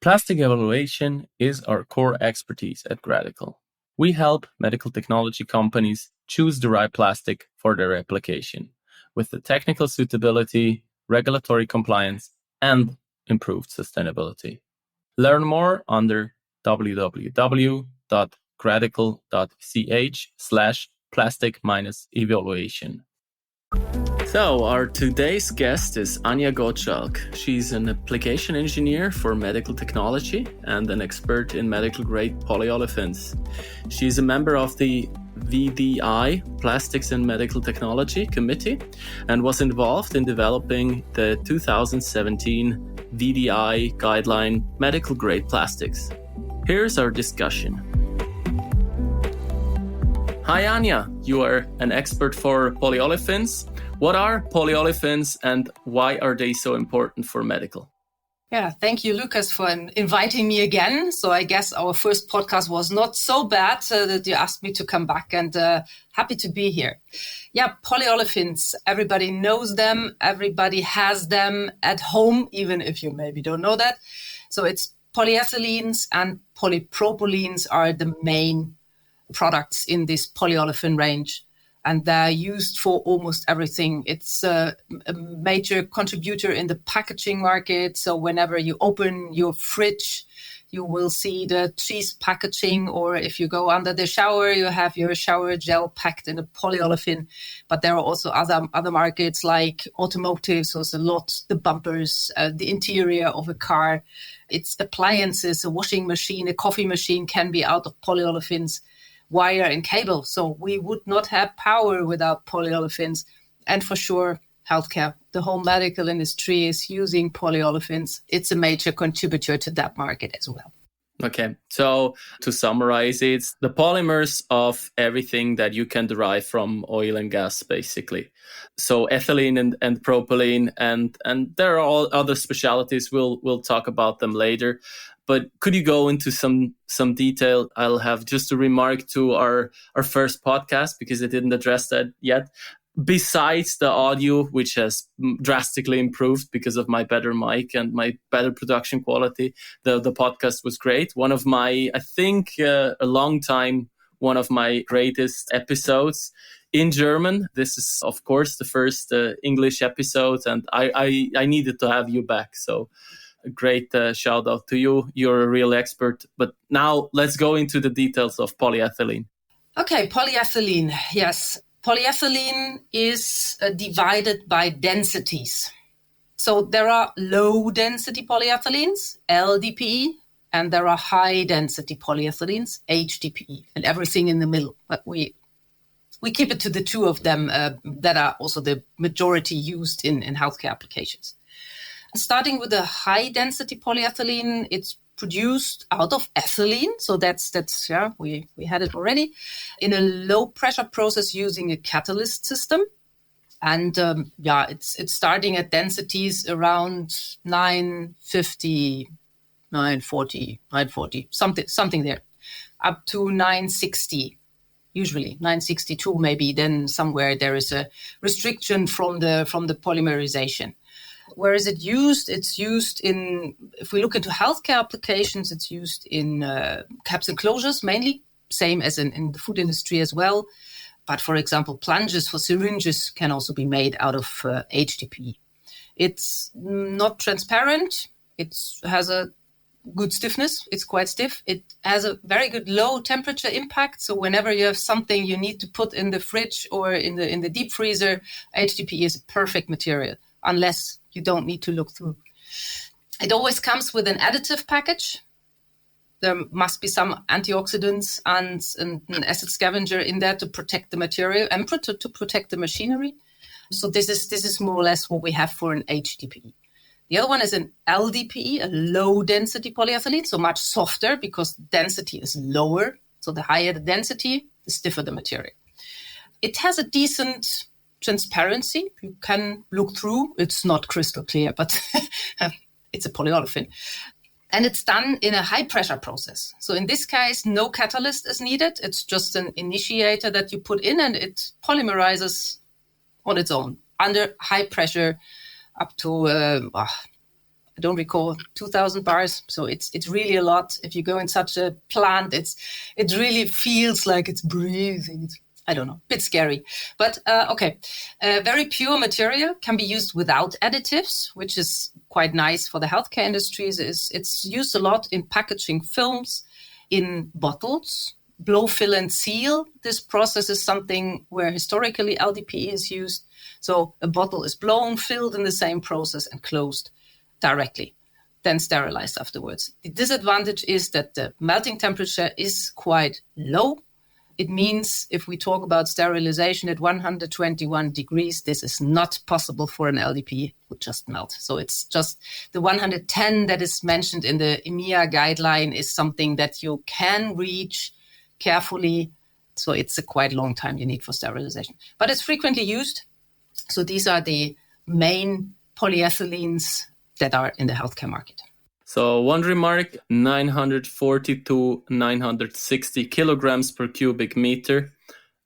Plastic evaluation is our core expertise at Gradical. We help medical technology companies choose the right plastic for their application with the technical suitability, regulatory compliance, and improved sustainability. Learn more under www.gradical.ch/plastic-evaluation. So our today's guest is Anja Gottschalk. She's an application engineer for medical technology and an expert in medical grade polyolefins. She's a member of the VDI, Plastics and Medical Technology Committee, and was involved in developing the 2017 VDI guideline medical grade plastics. Here's our discussion. Hi Anja, you are an expert for polyolefins. What are polyolefins and why are they so important for medical? Yeah, thank you, Lucas, for inviting me again. So I guess our first podcast was not so bad that you asked me to come back, and happy to be here. Yeah, polyolefins, everybody knows them. Everybody has them at home, even if you maybe don't know that. So it's polyethylenes and polypropylenes are the main products in this polyolefin range. And they're used for almost everything. It's a major contributor in the packaging market. So whenever you open your fridge, you will see the cheese packaging, or if you go under the shower, you have your shower gel packed in a polyolefin. But there are also other markets like automotive, so it's a lot, the bumpers, the interior of a car. It's appliances, a washing machine, a coffee machine can be out of polyolefins. Wire and cable. So we would not have power without polyolefins. And for sure, healthcare. The whole medical industry is using polyolefins. It's a major contributor to that market as well. Okay, so to summarize, it's the polymers of everything that you can derive from oil and gas, basically. So ethylene and propylene, and there are all other specialties. We'll talk about them later. But could you go into some detail? I'll have just a remark to our first podcast because I didn't address that yet. Besides the audio, which has drastically improved because of my better mic and my better production quality, the podcast was great. One of my, I think, a long time, one of my greatest episodes in German. This is, of course, the first English episode, and I needed to have you back. So a great shout out to you. You're a real expert. But now let's go into the details of polyethylene. Okay, polyethylene. Yes. Polyethylene is divided by densities. So there are low density polyethylenes, LDPE, and there are high density polyethylenes, HDPE, and everything in the middle. But we keep it to the two of them that are also the majority used in healthcare applications. Starting with the high density polyethylene, it's produced out of ethylene. So that's we had it already in a low pressure process using a catalyst system. And it's starting at densities around 950, 940, something there, up to 960. Usually 962 maybe, then somewhere there is a restriction from the polymerization. Where is it used? It's used in, if we look into healthcare applications, it's used in caps and closures mainly, same as in the food industry as well. But for example, plunges for syringes can also be made out of HDPE. It's not transparent. It has a good stiffness. It's quite stiff. It has a very good low temperature impact. So whenever you have something you need to put in the fridge or in the deep freezer, HDPE is a perfect material, unless you don't need to look through. It always comes with an additive package. There must be some antioxidants and an acid scavenger in there to protect the material and to protect the machinery. So this is more or less what we have for an HDPE. The other one is an LDPE, a low density polyethylene, so much softer because density is lower. So the higher the density, the stiffer the material. It has a decent transparency. You can look through. It's not crystal clear, but it's a polyolefin. And it's done in a high pressure process. So in this case, no catalyst is needed. It's just an initiator that you put in and it polymerizes on its own under high pressure up to I don't recall, 2,000 bars. So it's really a lot. If you go in such a plant, it really feels like it's breathing. I don't know, a bit scary. But okay, very pure material can be used without additives, which is quite nice for the healthcare industries. It's used a lot in packaging films, in bottles, blow, fill, and seal. This process is something where historically LDPE is used. So a bottle is blown, filled in the same process, and closed directly, then sterilized afterwards. The disadvantage is that the melting temperature is quite low. It means if we talk about sterilization at 121 degrees, this is not possible for an LDPE. It would just melt. So it's just the 110 that is mentioned in the EMEA guideline is something that you can reach carefully. So it's a quite long time you need for sterilization. But it's frequently used. So these are the main polyethylenes that are in the healthcare market. So one remark, 940 to 960 kilograms per cubic meter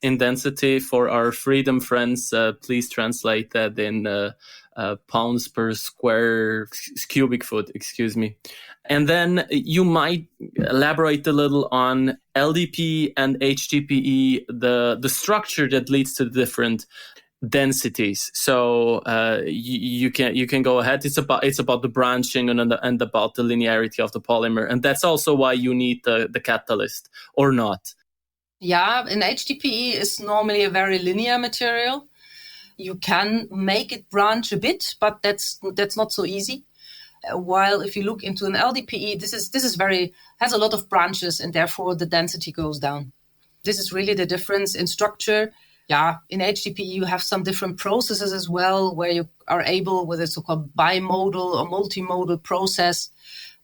in density. For our freedom friends, please translate that in pounds per square cubic foot, excuse me. And then you might elaborate a little on LDPE and HDPE, the structure that leads to the different densities. So you can go ahead. It's about the branching and about the linearity of the polymer, and that's also why you need the catalyst, or not. Yeah, an HDPE is normally a very linear material. You can make it branch a bit, but that's not so easy. While if you look into an LDPE, this is has a lot of branches, and therefore the density goes down. This is really the difference in structure. Yeah, in HDPE, you have some different processes as well, where you are able, with a so-called bimodal or multimodal process,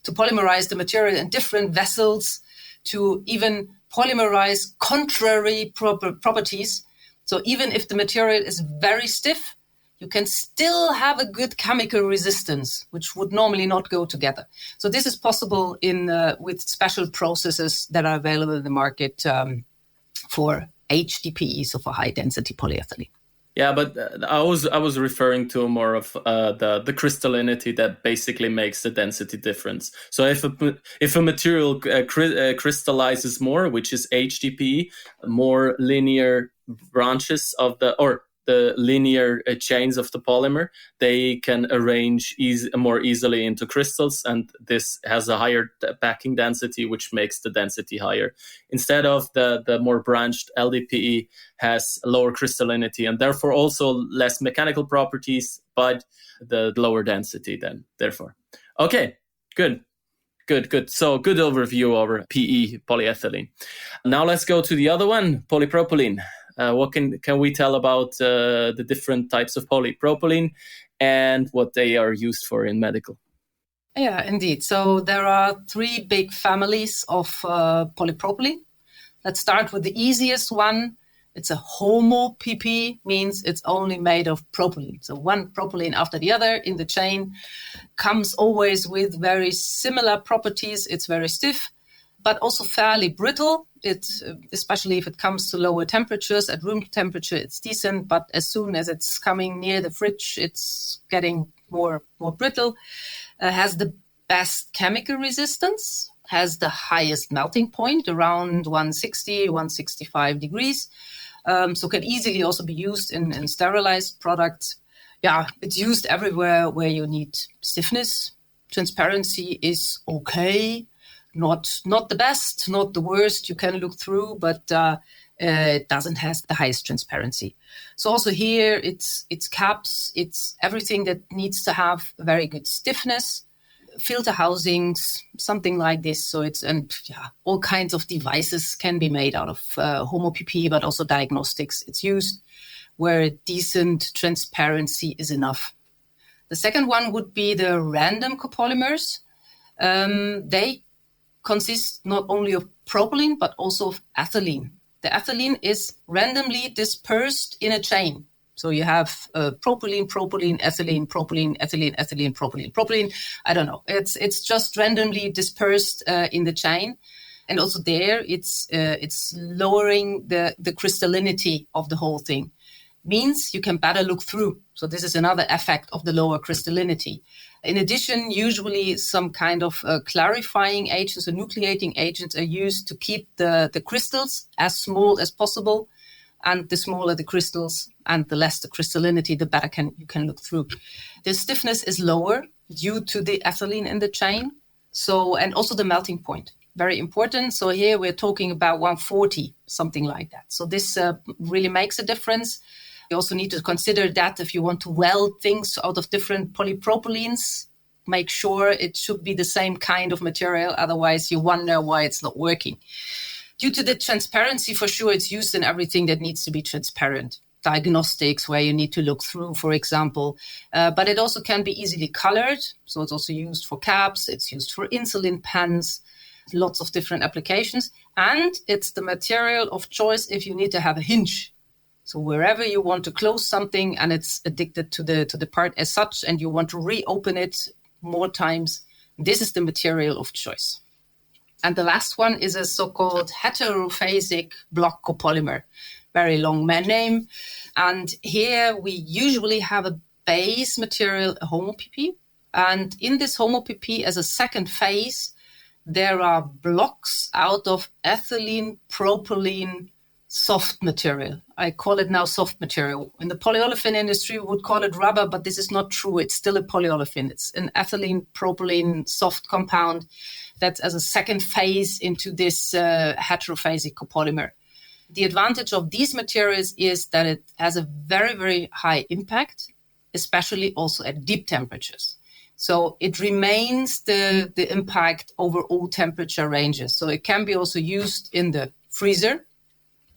to polymerize the material in different vessels, to even polymerize contrary properties. So even if the material is very stiff, you can still have a good chemical resistance, which would normally not go together. So this is possible with special processes that are available in the market for HDPE, so for high density polyethylene. Yeah, but I was referring to more of the crystallinity that basically makes the density difference. So if a material crystallizes more, which is HDPE, more linear branches of the linear chains of the polymer, they can arrange more easily into crystals, and this has a higher packing density, which makes the density higher. Instead of the more branched LDPE has lower crystallinity and therefore also less mechanical properties, but the lower density then, therefore. Okay, good. So good overview over PE, polyethylene. Now let's go to the other one, polypropylene. What can we tell about the different types of polypropylene and what they are used for in medical? Yeah, indeed. So there are three big families of polypropylene. Let's start with the easiest one. It's a homo-PP, means it's only made of propylene. So one propylene after the other in the chain, comes always with very similar properties. It's very stiff, but also fairly brittle. It's especially if it comes to lower temperatures. At room temperature, it's decent, but as soon as it's coming near the fridge, it's getting more brittle. Has the best chemical resistance, has the highest melting point, around 160, 165 degrees. So can easily also be used in sterilized products. Yeah, it's used everywhere where you need stiffness. Transparency is okay. Not the best, not the worst. You can look through, but it doesn't have the highest transparency. So also here, it's caps, it's everything that needs to have very good stiffness, filter housings, something like this. So all kinds of devices can be made out of homo-PP, but also diagnostics. It's used where decent transparency is enough. The second one would be the random copolymers. They consist not only of propylene, but also of ethylene. The ethylene is randomly dispersed in a chain. So you have propylene, ethylene, ethylene, propylene. I don't know. It's just randomly dispersed in the chain. And also there, it's lowering the crystallinity of the whole thing. means you can better look through. So this is another effect of the lower crystallinity. In addition, usually some kind of clarifying agents or nucleating agents are used to keep the crystals as small as possible. And the smaller the crystals and the less the crystallinity, the better you can look through. The stiffness is lower due to the ethylene in the chain. So, and also the melting point, very important. So here we're talking about 140, something like that. So this really makes a difference. You also need to consider that if you want to weld things out of different polypropylenes, make sure it should be the same kind of material. Otherwise, you wonder why it's not working. Due to the transparency, for sure, it's used in everything that needs to be transparent. Diagnostics, where you need to look through, for example. But it also can be easily colored. So it's also used for caps. It's used for insulin pens, lots of different applications. And it's the material of choice if you need to have a hinge. So wherever you want to close something and it's addicted to the part as such, and you want to reopen it more times, this is the material of choice. And the last one is a so-called heterophasic block copolymer. Very long name. And here we usually have a base material, a homo-PP. And in this homo-PP, as a second phase, there are blocks out of ethylene propylene soft material. I call it now soft material. In the polyolefin industry, we would call it rubber, but this is not true. It's still a polyolefin. It's an ethylene propylene soft compound that's as a second phase into this heterophasic copolymer. The advantage of these materials is that it has a very, very high impact, especially also at deep temperatures. So it remains the impact over all temperature ranges. So it can be also used in the freezer.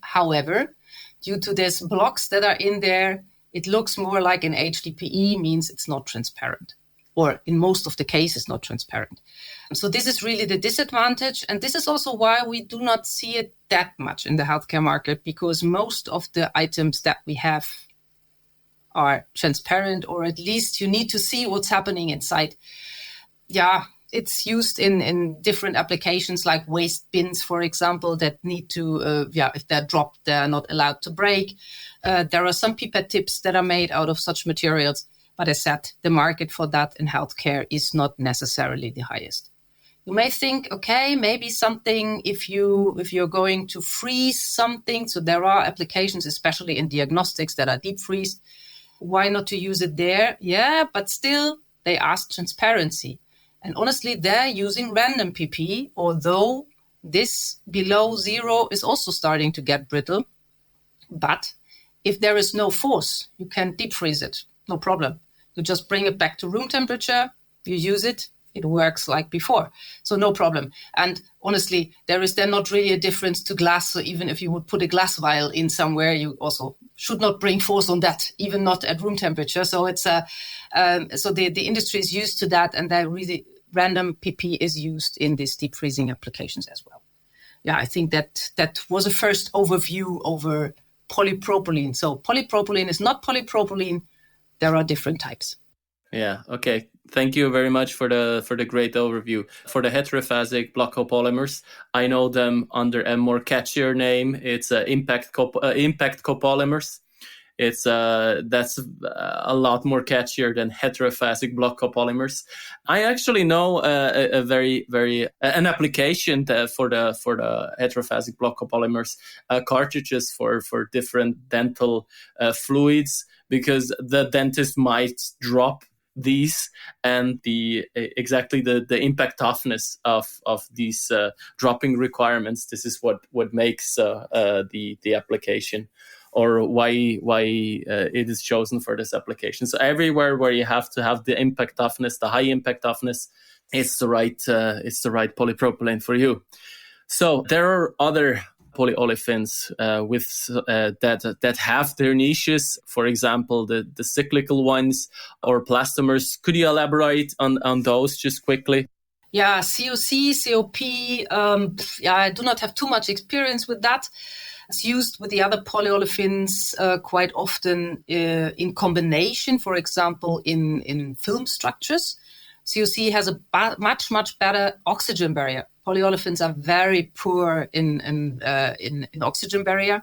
However, due to these blocks that are in there, it looks more like an HDPE, means it's not transparent, or in most of the cases, not transparent. So this is really the disadvantage. And this is also why we do not see it that much in the healthcare market, because most of the items that we have are transparent, or at least you need to see what's happening inside. Yeah, it's used in different applications like waste bins, for example, that need to, if they're dropped, they're not allowed to break. There are some pipette tips that are made out of such materials. But as said, the market for that in healthcare is not necessarily the highest. You may think, okay, maybe something if you're going to freeze something. So there are applications, especially in diagnostics, that are deep freeze. Why not to use it there? Yeah, but still they ask transparency. And honestly, they're using random PP, although this below 0 is also starting to get brittle. But if there is no force, you can deep freeze it. No problem. You just bring it back to room temperature, you use it, it works like before. So no problem. And honestly, there is then not really a difference to glass. So even if you would put a glass vial in somewhere, you also should not bring force on that, even not at room temperature. So it's so the industry is used to that, and that really random PP is used in these deep freezing applications as well. Yeah, I think that was a first overview over polypropylene. So polypropylene is not polypropylene. There are different types. Yeah. Okay. Thank you very much for the great overview. For the heterophasic block copolymers, I know them under a more catchier name. It's impact copolymers. It's that's a lot more catchier than heterophasic block copolymers. I actually know a very an application for the heterophasic block copolymers, cartridges for different dental fluids, because the dentist might drop these, and the impact toughness of these dropping requirements. This is what makes the application, or why it is chosen for this application. So everywhere where you have to have the impact toughness, the high impact toughness, it's the right polypropylene for you. So there are other polyolefins that have their niches. For example, the cyclical ones or plastomers. Could you elaborate on those just quickly? Yeah, COC, COP. I do not have too much experience with that. It's used with the other polyolefins quite often in combination, for example, in film structures. COC has a much better oxygen barrier. Polyolefins are very poor in oxygen barrier.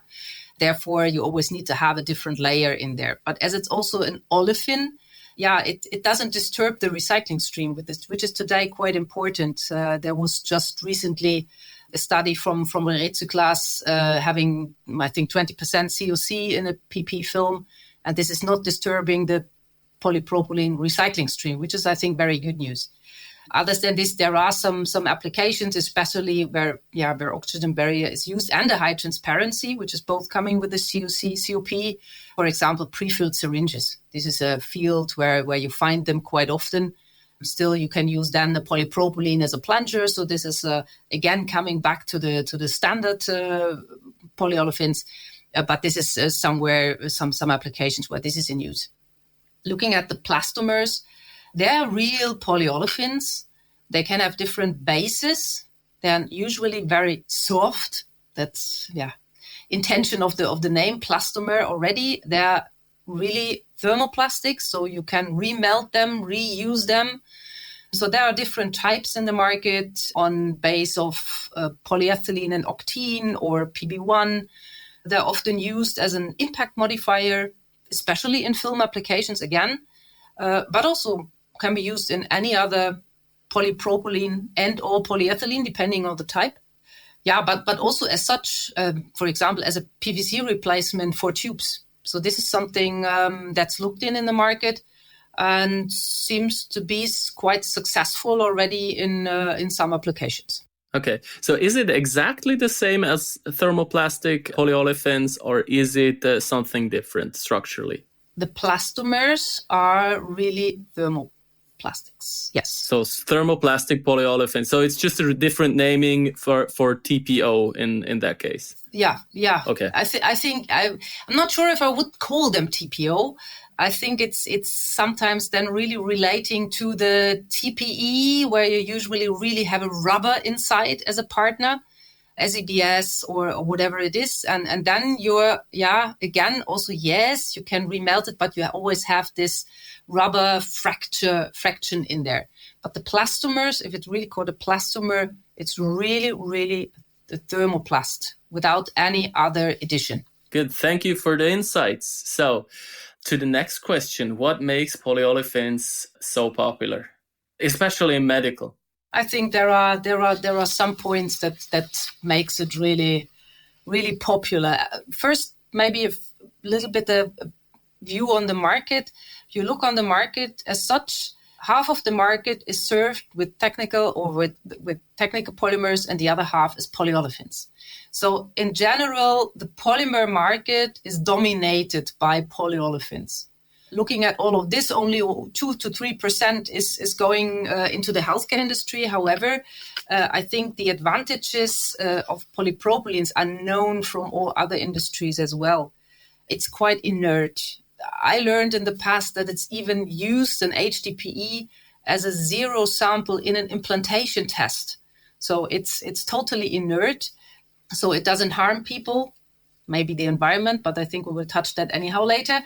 Therefore, you always need to have a different layer in there. But as it's also an olefin, it doesn't disturb the recycling stream with this, which is today quite important. There was just recently a study from Recyclas having, I think, 20% COC in a PP film. And this is not disturbing the polypropylene recycling stream, which is, I think, very good news. Other than this, there are some applications, especially where oxygen barrier is used and the high transparency, which is both coming with the COC, COP. For example, pre-filled syringes. This is a field where you find them quite often. Still, you can use then the polypropylene as a plunger. So this is again coming back to the standard polyolefins. But this is somewhere some applications where this is in use. Looking at the plastomers, they're real polyolefins. They can have different bases. They're usually very soft. That's intention of the name plastomer already. They're really thermoplastics, so you can remelt them, reuse them. So there are different types in the market on base of polyethylene and octene or PB1. They're often used as an impact modifier, especially in film applications again, but also can be used in any other polypropylene and or polyethylene, depending on the type. But also as such, for example, as a PVC replacement for tubes. So this is something that's looked in the market and seems to be quite successful already in some applications. Okay, so is it exactly the same as thermoplastic polyolefins, or is it something different structurally? The plastomers are really thermoplastics, yes. So thermoplastic polyolefins. So it's just a different naming for TPO in that case. Yeah. Okay. I'm not sure if I would call them TPO. I think it's sometimes then really relating to the TPE, where you usually really have a rubber inside as a partner, SEBS or whatever it is. And then you're, again, also, yes, you can remelt it, but you always have this rubber fraction in there. But the plastomers, if it's really called a plastomer, it's really, really the thermoplast without any other addition. Good. Thank you for the insights. So, to the next question, what makes polyolefins so popular, especially in medical? I think there are some points that makes it really, really popular. First, maybe a little bit of view on the market. If you look on the market as such, half of the market is served with technical or with technical polymers, and the other half is polyolefins. So in general, the polymer market is dominated by polyolefins. Looking at all of this, only 2 to 3% is going into the healthcare industry. However, I think the advantages of polypropylenes are known from all other industries as well. It's quite inert. I learned in the past that it's even used in HDPE as a zero sample in an implantation test. So it's totally inert. So it doesn't harm people, maybe the environment, but I think we will touch that anyhow later.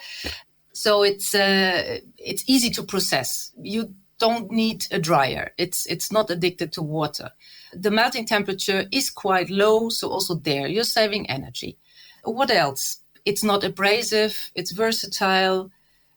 So it's easy to process. You don't need a dryer. It's not addicted to water. The melting temperature is quite low, so also there you're saving energy. What else? It's not abrasive. It's versatile.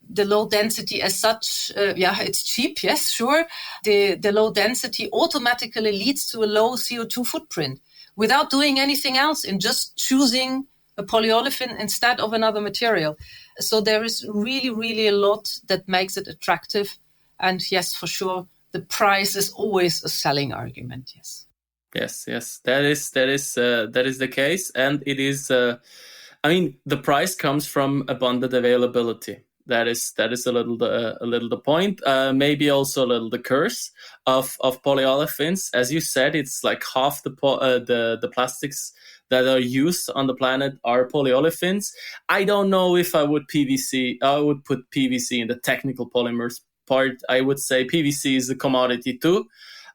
The low density as such, it's cheap. Yes, sure. The low density automatically leads to a low CO2 footprint without doing anything else, in just choosing a polyolefin instead of another material. So there is really, really a lot that makes it attractive. And yes, for sure, the price is always a selling argument. Yes. Yes, that is the case, and it is. The price comes from abundant availability. That is a little the point. Maybe also a little the curse of polyolefins. As you said, it's like half the plastics that are used on the planet are polyolefins. I don't know if I would put PVC in the technical polymers part. I would say PVC is a commodity too.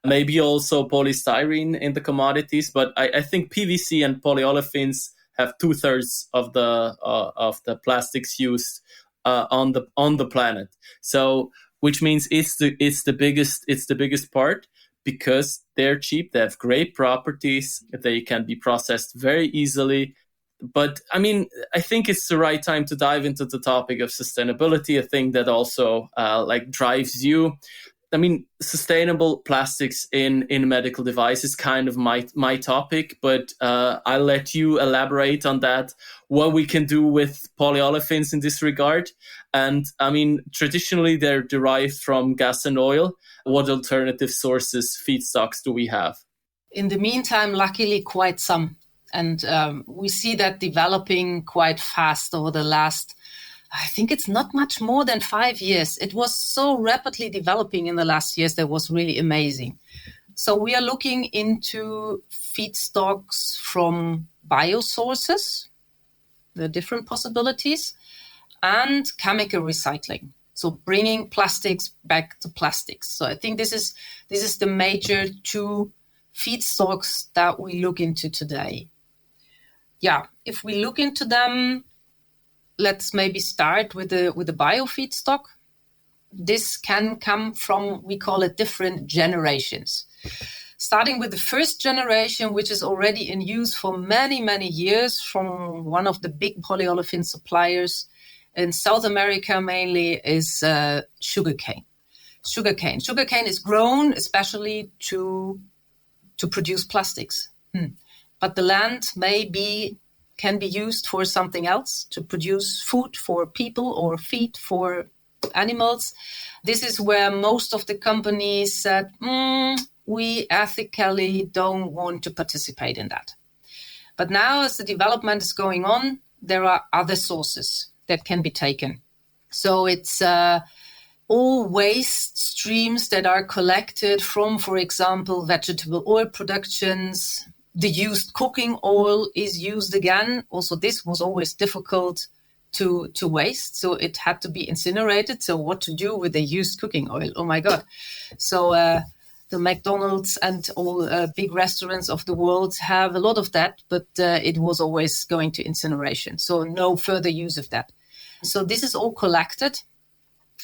Maybe also polystyrene in the commodities, but I think PVC and polyolefins have 2/3 of the plastics used on the planet. So, which means it's the biggest part, because they're cheap. They have great properties. They can be processed very easily. But I mean, I think it's the right time to dive into the topic of sustainability, a thing that also drives you. I mean, sustainable plastics in medical devices, kind of my topic, but I'll let you elaborate on that, what we can do with polyolefins in this regard. And I mean, traditionally, they're derived from gas and oil. What alternative sources, feedstocks do we have? In the meantime, luckily, quite some. And we see that developing quite fast over the last, I think it's not much more than 5 years. It was so rapidly developing in the last years that was really amazing. So we are looking into feedstocks from biosources, the different possibilities, and chemical recycling. So bringing plastics back to plastics. So I think this is the major two feedstocks that we look into today. Yeah, if we look into them, let's maybe start with the biofeedstock. This can come from, we call it different generations. Starting with the first generation, which is already in use for many, many years from one of the big polyolefin suppliers in South America mainly, is sugarcane. Sugarcane is grown especially to produce plastics. But the land can be used for something else, to produce food for people or feed for animals. This is where most of the companies said, we ethically don't want to participate in that. But now as the development is going on, there are other sources that can be taken. So it's all waste streams that are collected from, for example, vegetable oil productions. The used cooking oil is used again. Also, this was always difficult to waste, so it had to be incinerated. So what to do with the used cooking oil? Oh my God. So the McDonald's and all big restaurants of the world have a lot of that, but it was always going to incineration. So no further use of that. So this is all collected.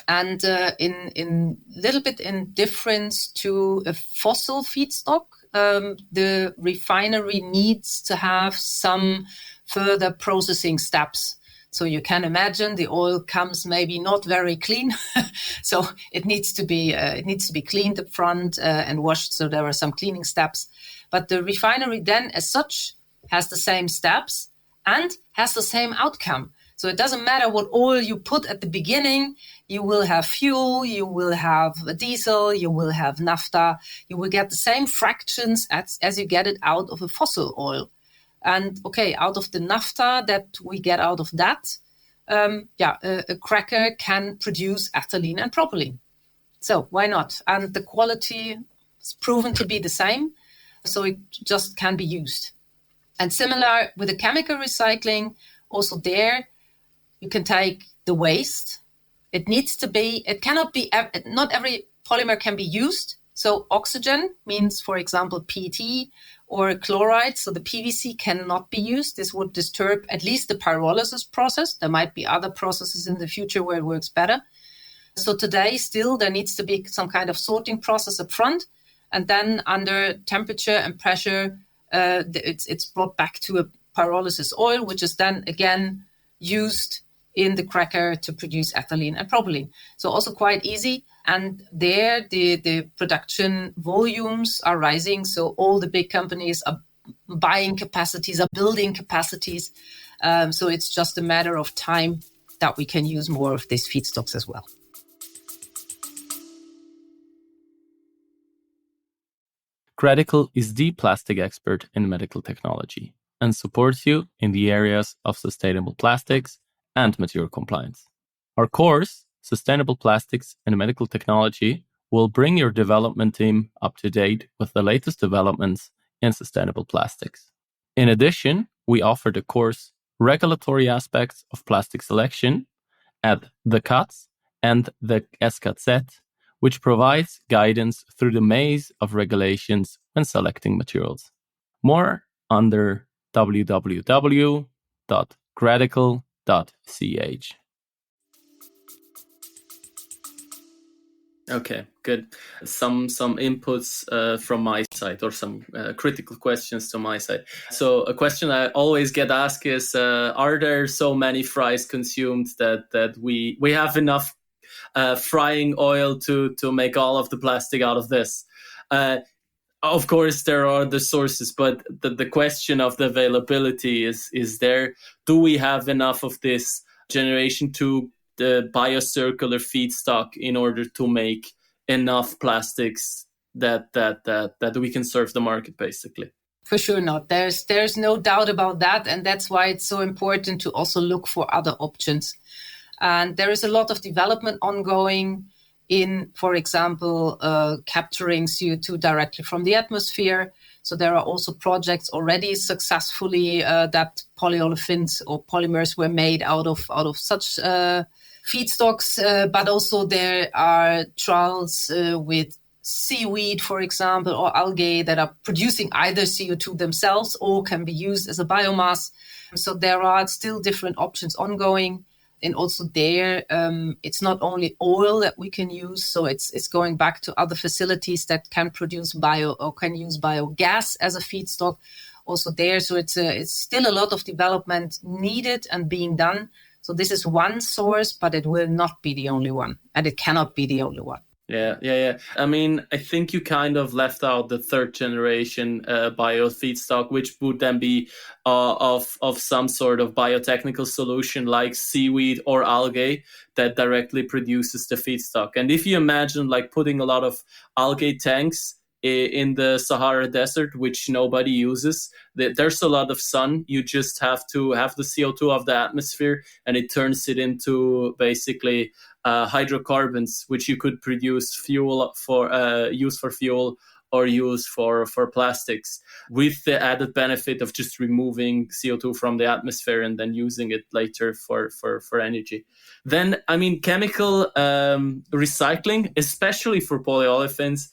And in little bit in difference to a fossil feedstock, the refinery needs to have some further processing steps. So you can imagine the oil comes maybe not very clean, so it needs to be cleaned up front and washed. So there are some cleaning steps, but the refinery then, as such, has the same steps and has the same outcome. So it doesn't matter what oil you put at the beginning. You will have fuel, you will have diesel, you will have naphtha. You will get the same fractions as you get it out of a fossil oil. And okay, out of the naphtha that we get out of that, a cracker can produce ethylene and propylene. So why not? And the quality is proven to be the same, so it just can be used. And similar with the chemical recycling, also there, you can take the waste. It cannot be, not every polymer can be used. So oxygen means, for example, PET or chloride. So the PVC cannot be used. This would disturb at least the pyrolysis process. There might be other processes in the future where it works better. So today still there needs to be some kind of sorting process up front. And then under temperature and pressure, it's brought back to a pyrolysis oil, which is then again used in the cracker to produce ethylene and propylene. So also quite easy. And there the production volumes are rising. So all the big companies are buying capacities, are building capacities. So it's just a matter of time that we can use more of these feedstocks as well. Credical is the plastic expert in medical technology and supports you in the areas of sustainable plastics and material compliance. Our course, Sustainable Plastics and Medical Technology, will bring your development team up to date with the latest developments in sustainable plastics. In addition, we offer the course Regulatory Aspects of Plastic Selection at the CATS and the SKZ, which provides guidance through the maze of regulations when selecting materials. More under www.credical.ch. Okay, good. Some inputs from my side, or some critical questions to my side. So a question I always get asked is, are there so many fries consumed that we have enough frying oil to make all of the plastic out of this? Of course, there are the sources, but the question of the availability is there. Do we have enough of this generation to the biocircular feedstock in order to make enough plastics that we can serve the market, basically? For sure not. There's no doubt about that, and that's why it's so important to also look for other options. And there is a lot of development ongoing in, for example, capturing CO2 directly from the atmosphere. So there are also projects already successfully that polyolefins or polymers were made out of such feedstocks, but also there are trials with seaweed, for example, or algae that are producing either CO2 themselves or can be used as a biomass. So there are still different options ongoing. And also there, it's not only oil that we can use. So it's going back to other facilities that can produce bio or can use biogas as a feedstock also there. So it's still a lot of development needed and being done. So this is one source, but it will not be the only one, and it cannot be the only one. Yeah. I mean, I think you kind of left out the third generation bio feedstock, which would then be of some sort of biotechnical solution like seaweed or algae that directly produces the feedstock. And if you imagine like putting a lot of algae tanks in the Sahara Desert, which nobody uses, there's a lot of sun. You just have to have the CO2 of the atmosphere, and it turns it into basically hydrocarbons, which you could produce fuel for, use for fuel or use for plastics, with the added benefit of just removing CO2 from the atmosphere and then using it later for energy. Then, I mean, chemical recycling, especially for polyolefins,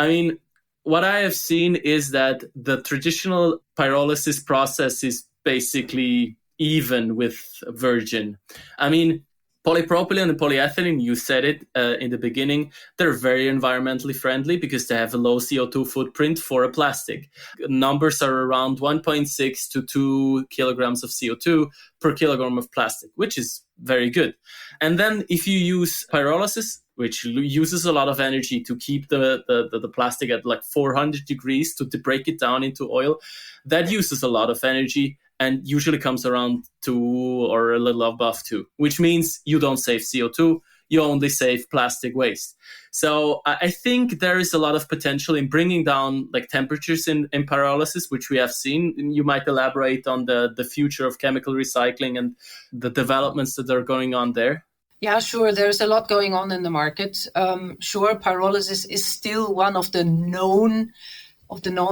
I mean, what I have seen is that the traditional pyrolysis process is basically even with virgin. I mean, polypropylene and polyethylene, you said it in the beginning, they're very environmentally friendly because they have a low CO2 footprint for a plastic. Numbers are around 1.6 to 2 kilograms of CO2 per kilogram of plastic, which is very good. And then if you use pyrolysis, which uses a lot of energy to keep the plastic at like 400 degrees to break it down into oil, that uses a lot of energy and usually comes around 2 or a little above 2, which means you don't save CO2, you only save plastic waste. So I think there is a lot of potential in bringing down like temperatures in pyrolysis, which we have seen. You might elaborate on the future of chemical recycling and the developments that are going on there. Yeah, sure. There's a lot going on in the market. Sure, pyrolysis is still one of the known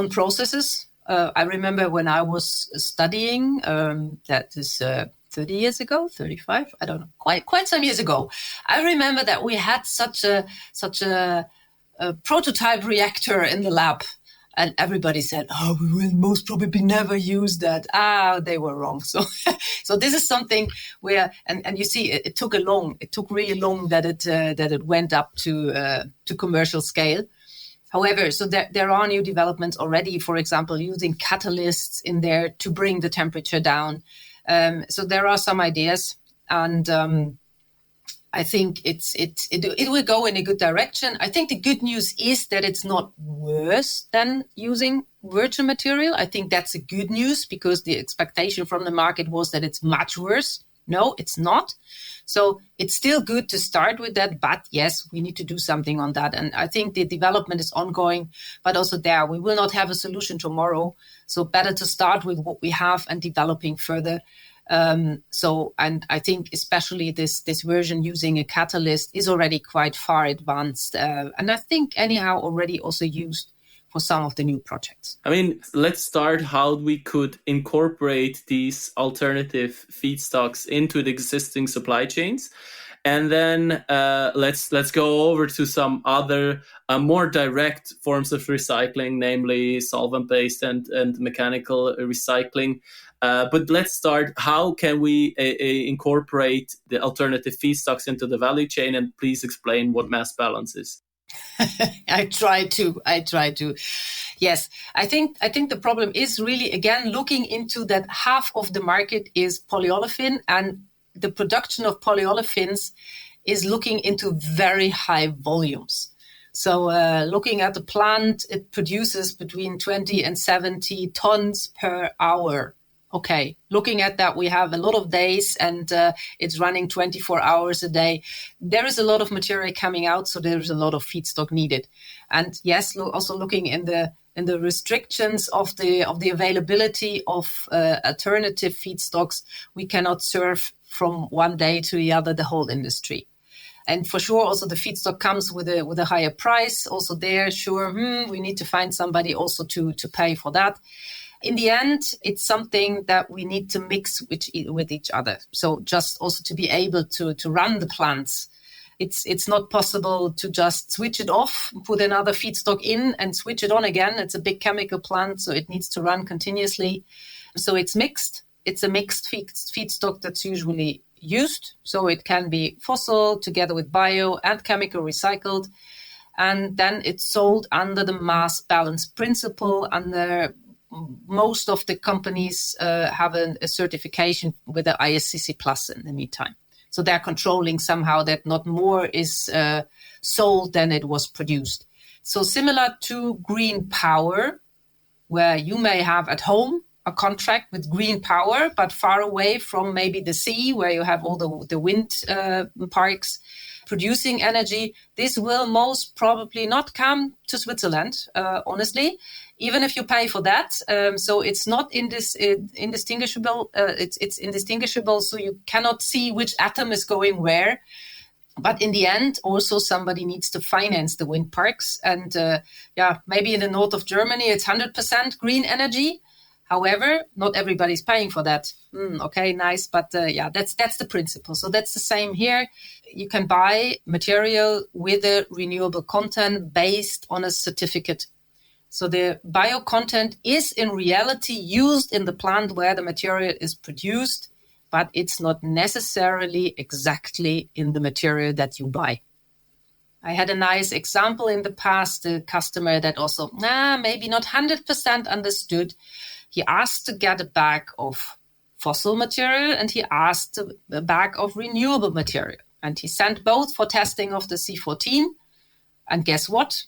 processes. I remember when I was studying, that is 30 years ago, 35, I don't know, quite some years ago. I remember that we had such a prototype reactor in the lab. And everybody said, "Oh, we will most probably never use that." They were wrong. So this is something where, and you see, it took really long that it went up to commercial scale. However, so there are new developments already. For example, using catalysts in there to bring the temperature down. So there are some ideas, and I think it will go in a good direction. I think the good news is that it's not worse than using virgin material. I think that's a good news because the expectation from the market was that it's much worse. No, it's not. So it's still good to start with that. But yes, we need to do something on that. And I think the development is ongoing, but also there, we will not have a solution tomorrow. So better to start with what we have and developing further. And I think especially this version using a catalyst is already quite far advanced. And I think anyhow already also used for some of the new projects. I mean, let's start how we could incorporate these alternative feedstocks into the existing supply chains. And then let's go over to some other more direct forms of recycling, namely solvent-based and mechanical recycling. But let's start. How can we incorporate the alternative feedstocks into the value chain? And please explain what mass balance is. I try to. Yes, I think the problem is really, again, looking into that half of the market is polyolefin, and the production of polyolefins is looking into very high volumes. So looking at the plant, it produces between 20 and 70 tons per hour. Okay, looking at that, we have a lot of days and it's running 24 hours a day. There is a lot of material coming out, so there's a lot of feedstock needed. And yes, also looking in the restrictions of the availability of alternative feedstocks, we cannot serve from one day to the other the whole industry. And for sure, also the feedstock comes with a higher price. Also there, sure, we need to find somebody also to pay for that. In the end, it's something that we need to mix with each other. So just also to be able to run the plants, it's not possible to just switch it off, put another feedstock in and switch it on again. It's a big chemical plant, so it needs to run continuously. So it's mixed. It's a mixed feedstock that's usually used. So it can be fossil together with bio and chemical recycled. And then it's sold under the mass balance principle. Under most of the companies have a certification with the ISCC Plus in the meantime. So they're controlling somehow that not more is sold than it was produced. So similar to green power, where you may have at home a contract with green power, but far away from maybe the sea where you have all the wind parks producing energy, this will most probably not come to Switzerland, honestly, even if you pay for that. So it's not indistinguishable. It's indistinguishable, so you cannot see which atom is going where. But in the end, also somebody needs to finance the wind parks. And maybe in the north of Germany, it's 100% green energy. However, not everybody's paying for that. Okay, nice. But that's the principle. So that's the same here. You can buy material with a renewable content based on a certificate. So the bio content is in reality used in the plant where the material is produced, but it's not necessarily exactly in the material that you buy. I had a nice example in the past, a customer that also, maybe not 100% understood. He asked to get a bag of fossil material and he asked a bag of renewable material. And he sent both for testing of the C14. And guess what?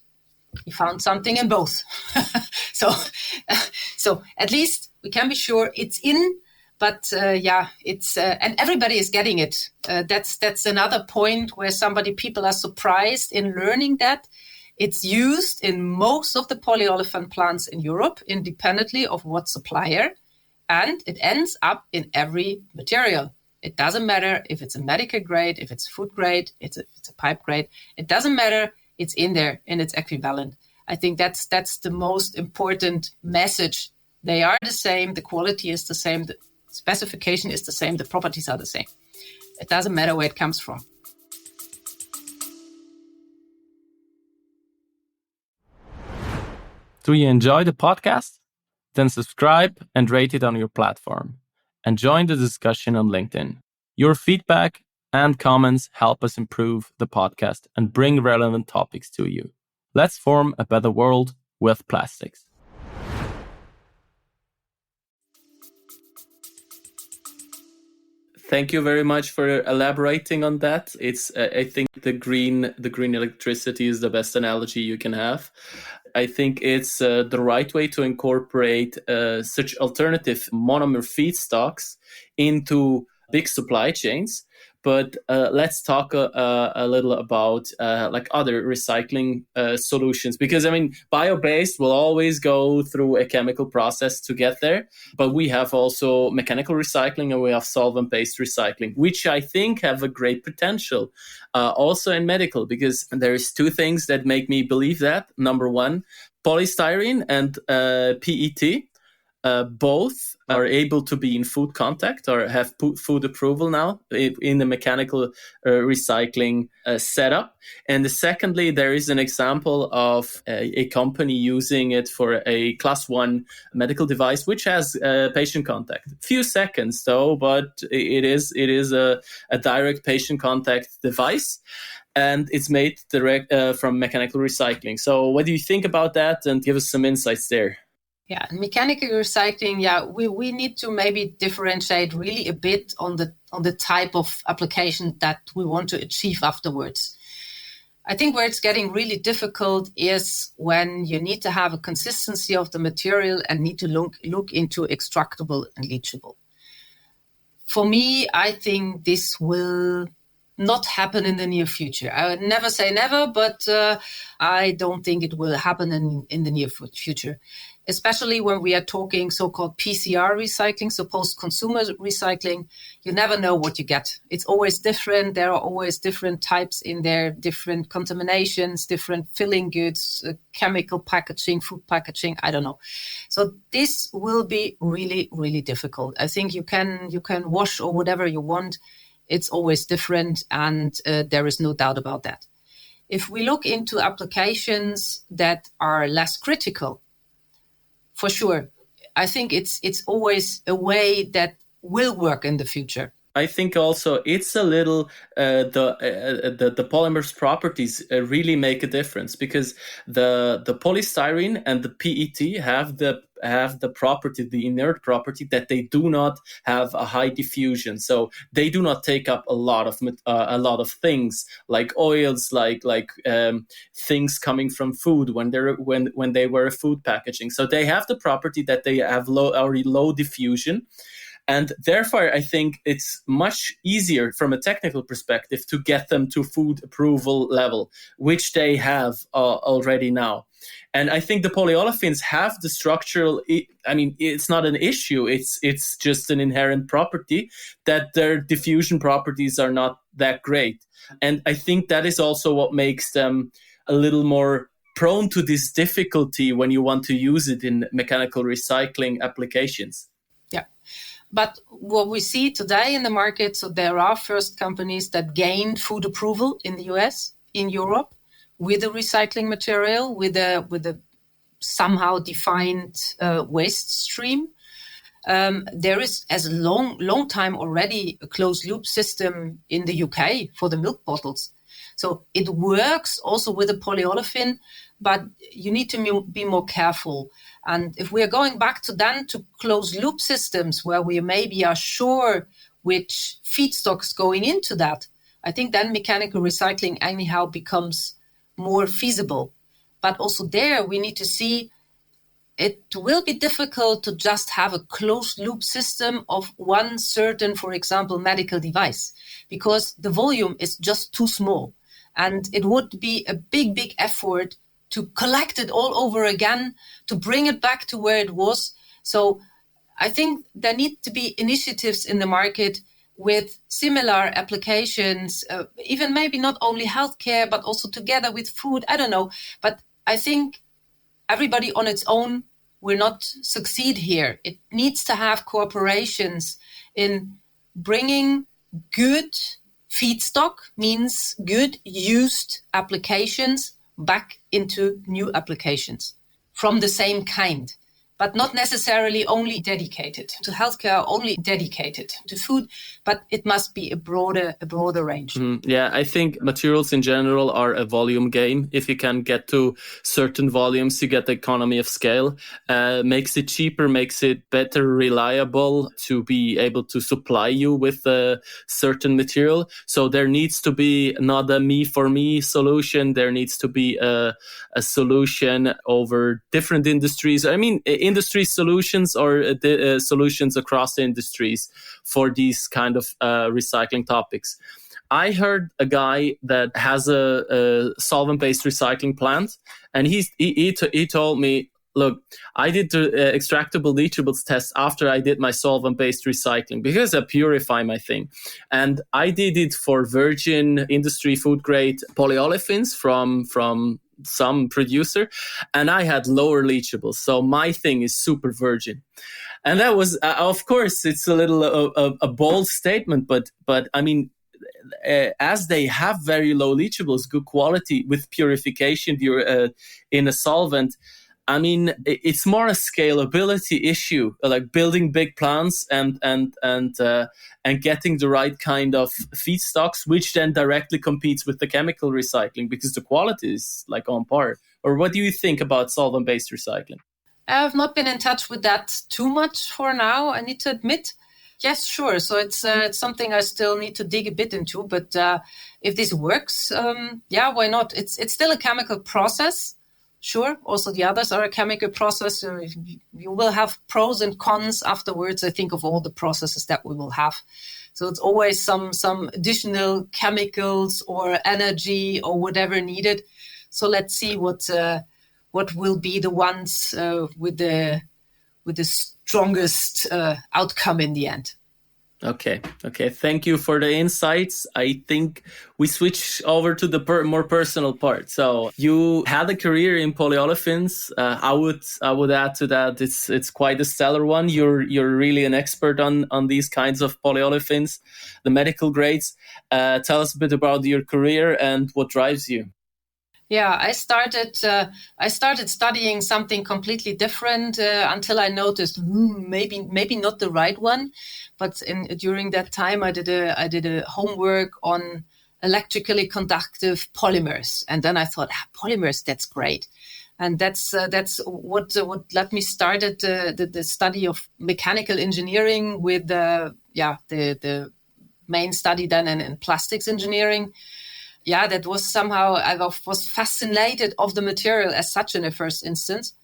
He found something in both. So at least we can be sure it's in. But it's and everybody is getting it. That's another point where people are surprised in learning that it's used in most of the polyolefin plants in Europe, independently of what supplier, and it ends up in every material. It doesn't matter if it's a medical grade, if it's food grade, if it's a pipe grade. It doesn't matter. It's in there and it's equivalent. I think that's the most important message. They are the same. The quality is the same. The specification is the same. The properties are the same. It doesn't matter where it comes from. Do you enjoy the podcast? Then subscribe and rate it on your platform. And join the discussion on LinkedIn. Your feedback and comments help us improve the podcast and bring relevant topics to you. Let's form a better world with plastics. Thank you very much for elaborating on that. It's I think the green electricity is the best analogy you can have. I think it's the right way to incorporate such alternative monomer feedstocks into big supply chains. But let's talk a little about other recycling solutions, because bio-based will always go through a chemical process to get there. But we have also mechanical recycling and we have solvent-based recycling, which I think have a great potential also in medical, because there's two things that make me believe that. Number one, polystyrene and PET. Both are able to be in food contact or have food approval now in the mechanical recycling setup. And secondly, there is an example of a company using it for a class 1 medical device, which has patient contact. Few seconds though, but it is a direct patient contact device. and it's made direct from mechanical recycling. So what do you think about that? And give us some insights there. Yeah, mechanical recycling. Yeah, we need to maybe differentiate really a bit on the type of application that we want to achieve afterwards. I think where it's getting really difficult is when you need to have a consistency of the material and need to look into extractable and leachable. For me, I think this will not happen in the near future. I would never say never, but I don't think it will happen in the near future, especially when we are talking so-called PCR recycling, so post-consumer recycling. You never know what you get. It's always different. There are always different types in there, different contaminations, different filling goods, chemical packaging, food packaging, I don't know. So this will be really, really difficult. I think you can wash or whatever you want. It's always different, and there is no doubt about that. If we look into applications that are less critical, for sure, I think it's always a way that will work in the future. I think also it's a little the polymer's properties really make a difference, because the polystyrene and the PET have the property, the inert property, that they do not have a high diffusion, so they do not take up a lot of things like oils, like things coming from food when they were food packaging. So they have the property that they have low diffusion. And therefore, I think it's much easier from a technical perspective to get them to food approval level, which they have already now. And I think the polyolefins have the structural, I mean, it's not an issue. It's just an inherent property that their diffusion properties are not that great. And I think that is also what makes them a little more prone to this difficulty when you want to use it in mechanical recycling applications. Yeah. But what we see today in the market, so there are first companies that gained food approval in the US, in Europe, with a recycling material, with a somehow defined waste stream. There is, as a long time already, a closed loop system in the UK for the milk bottles. So it works also with a polyolefin, but you need to be more careful. And if we are going back to closed loop systems where we maybe are sure which feedstocks going into that, I think then mechanical recycling anyhow becomes more feasible. But also there we need to see it will be difficult to just have a closed loop system of one certain, for example, medical device, because the volume is just too small. And it would be a big effort to collect it all over again, to bring it back to where it was. So I think there need to be initiatives in the market with similar applications, even maybe not only healthcare, but also together with food. I don't know. But I think everybody on its own will not succeed here. It needs to have cooperations in bringing good feedstock, means good used applications, back into new applications from the same kind, but not necessarily only dedicated to healthcare, only dedicated to food, but it must be a broader range. Yeah, I think materials in general are a volume game. If you can get to certain volumes, you get the economy of scale, makes it cheaper, makes it better reliable to be able to supply you with a certain material. So there needs to be not a me for me solution. There needs to be a solution over different industries. I mean, industry solutions or solutions across the industries for these kind of recycling topics. I heard a guy that has a solvent-based recycling plant, and he told me, look, I did the extractable leachables test after I did my solvent-based recycling because I purify my thing. And I did it for virgin industry food-grade polyolefins from some producer, and I had lower leachables. So my thing is super virgin. And that was, of course, it's a little a bold statement, but I mean, as they have very low leachables, good quality with purification in a solvent, I mean, it's more a scalability issue, like building big plants and getting the right kind of feedstocks, which then directly competes with the chemical recycling because the quality is like on par. Or what do you think about solvent-based recycling? I've not been in touch with that too much for now, I need to admit. Yes, sure. So it's something I still need to dig a bit into. But if this works, why not? It's still a chemical process. Sure. Also, the others are a chemical process. So you will have pros and cons afterwards. I think of all the processes that we will have. So it's always some additional chemicals or energy or whatever needed. So let's see what will be the ones with the strongest outcome in the end. Okay. Thank you for the insights. I think we switch over to the more personal part. So you had a career in polyolefins. I would add to that it's quite a stellar one. You're really an expert on these kinds of polyolefins, the medical grades. Tell us a bit about your career and what drives you. Yeah, I started studying something completely different until I noticed maybe not the right one. But during that time, I did a homework on electrically conductive polymers, and then I thought, polymers, that's great, and that's what let me start the study of mechanical engineering with the main study then in plastics engineering. Yeah, that was somehow, I was fascinated of the material as such in the first instance.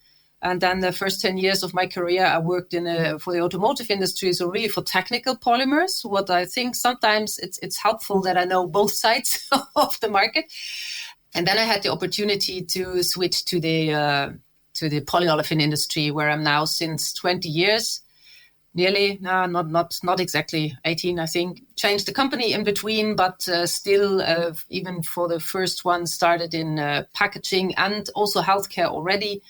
And then the first 10 years of my career, I worked for the automotive industry, so really for technical polymers. What I think sometimes it's helpful that I know both sides of the market. And then I had the opportunity to switch to the polyolefin industry, where I'm now since 20 years. Nearly, no, not exactly 18, I think. Changed the company in between, but still, even for the first one, started in packaging and also healthcare already,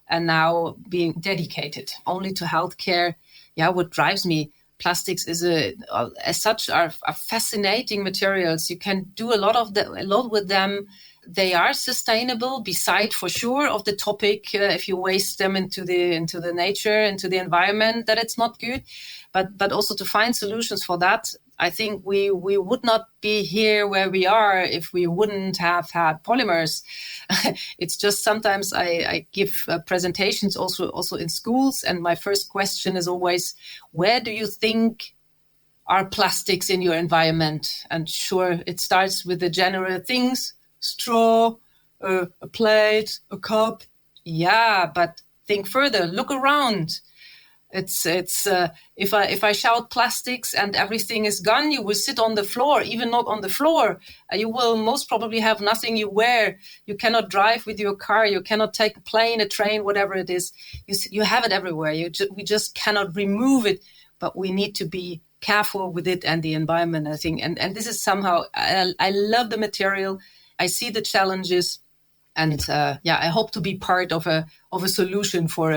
and now being dedicated only to healthcare. Yeah, what drives me? Plastics is as such are fascinating materials. You can do a lot with them. They are sustainable, beside for sure of the topic. If you waste them into the nature, into the environment, that it's not good. But also to find solutions for that. I think we would not be here where we are if we wouldn't have had polymers. It's just sometimes I give presentations also in schools, and my first question is always, where do you think are plastics in your environment? And sure, it starts with the general things. Straw, a plate, a cup. Yeah, but think further. Look around. It's if I shout plastics and everything is gone, you will sit on the floor. Even not on the floor, you will most probably have nothing you wear. You cannot drive with your car. You cannot take a plane, a train, whatever it is. You have it everywhere. We just cannot remove it. But we need to be careful with it and the environment, I think. And this is somehow I love the material. I see the challenges, and I hope to be part of a solution for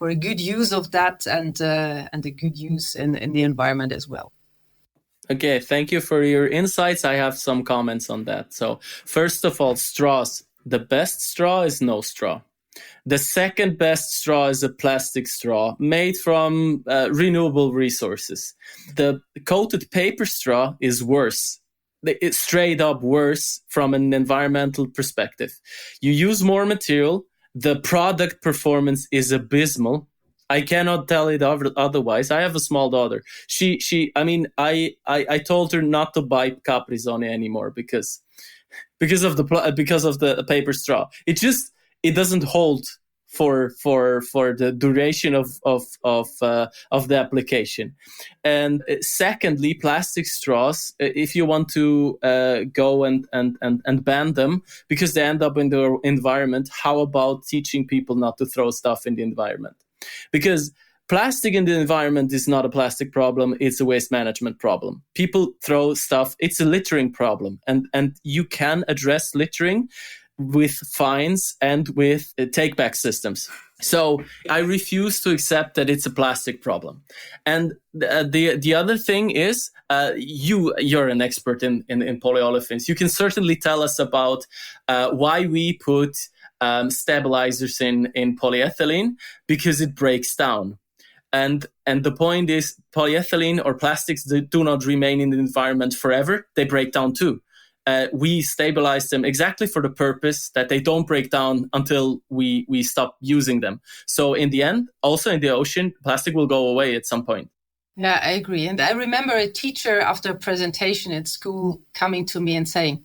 a good use of that and a good use in the environment as well. Okay, thank you for your insights. I have some comments on that. So first of all, straws. The best straw is no straw. The second best straw is a plastic straw made from renewable resources. The coated paper straw is worse. It's straight up worse from an environmental perspective. You use more material. The product performance is abysmal. I cannot tell it otherwise. I have a small daughter. I told her not to buy Capri-Sonne anymore because of the paper straw. It doesn't hold for the duration of the application. And secondly, plastic straws, if you want to go and ban them because they end up in the environment, how about teaching people not to throw stuff in the environment? Because plastic in the environment is not a plastic problem, it's a waste management problem. People throw stuff, it's a littering problem. And you can address littering with fines and with take-back systems. So I refuse to accept that it's a plastic problem. And the other thing is, you're an expert in polyolefins. You can certainly tell us about why we put stabilizers in polyethylene because it breaks down. And the point is, polyethylene or plastics do not remain in the environment forever. They break down too. We stabilize them exactly for the purpose that they don't break down until we stop using them. So in the end, also in the ocean, plastic will go away at some point. Yeah, I agree. And I remember a teacher after a presentation at school coming to me and saying,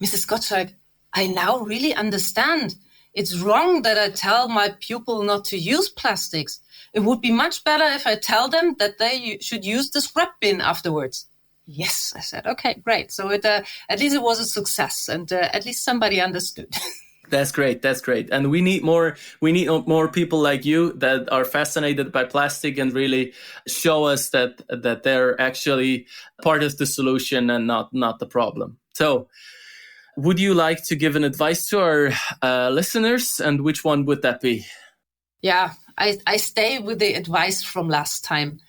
Mrs. Gottschalk, I now really understand. It's wrong that I tell my pupil not to use plastics. It would be much better if I tell them that they should use the scrap bin afterwards. Yes, I said, okay, great. So at least it was a success, and at least somebody understood. That's great. That's great. And we need more people like you that are fascinated by plastic and really show us that they're actually part of the solution and not the problem. So would you like to give an advice to our listeners, and which one would that be? Yeah, I stay with the advice from last time.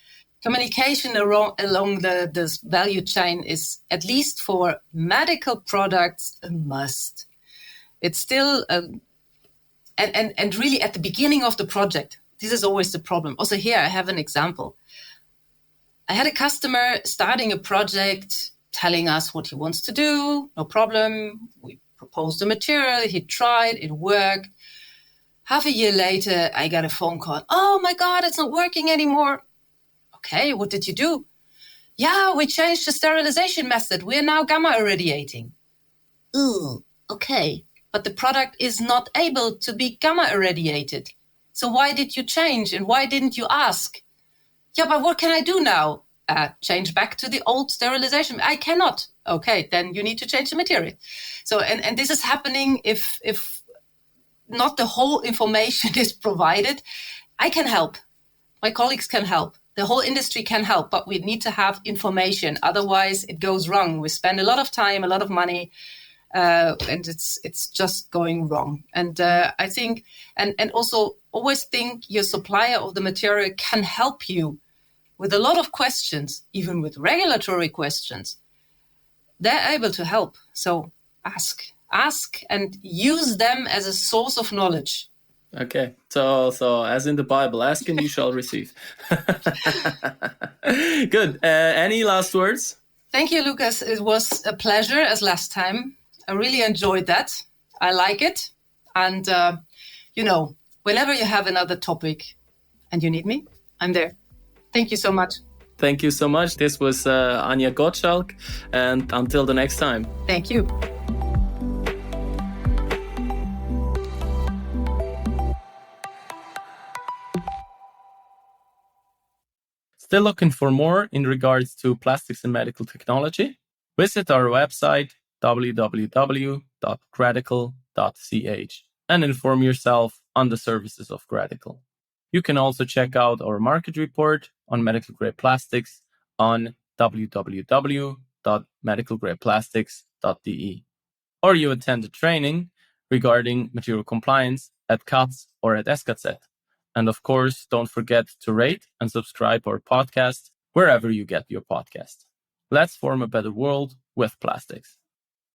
Communication along this value chain is, at least for medical products, a must. It's still, and really at the beginning of the project, this is always the problem. Also here, I have an example. I had a customer starting a project, telling us what he wants to do, no problem. We proposed the material, he tried, it worked. Half a year later, I got a phone call. Oh my God, it's not working anymore. Okay, what did you do? Yeah, we changed the sterilization method. We're now gamma irradiating. Ooh, okay. But the product is not able to be gamma irradiated. So why did you change and why didn't you ask? Yeah, but what can I do now? Change back to the old sterilization. I cannot. Okay, then you need to change the material. So, and this is happening if not the whole information is provided. I can help. My colleagues can help. The whole industry can help, but we need to have information. Otherwise, it goes wrong. We spend a lot of time, a lot of money, and it's just going wrong. And I think, and also always think your supplier of the material can help you with a lot of questions, even with regulatory questions. They're able to help. So ask and use them as a source of knowledge. Okay, so as in the Bible, ask and you shall receive. Good. Any last words? Thank you, Lucas. It was a pleasure as last time. I really enjoyed that. I like it. And, whenever you have another topic and you need me, I'm there. Thank you so much. Thank you so much. This was Anja Gottschalk. And until the next time. Thank you. Still looking for more in regards to plastics and medical technology? Visit our website www.gradical.ch and inform yourself on the services of Gradical. You can also check out our market report on medical grade plastics on www.medicalgradeplastics.de. Or you attend a training regarding material compliance at CATS or at SKZ. And of course, don't forget to rate and subscribe our podcast wherever you get your podcast. Let's form a better world with plastics.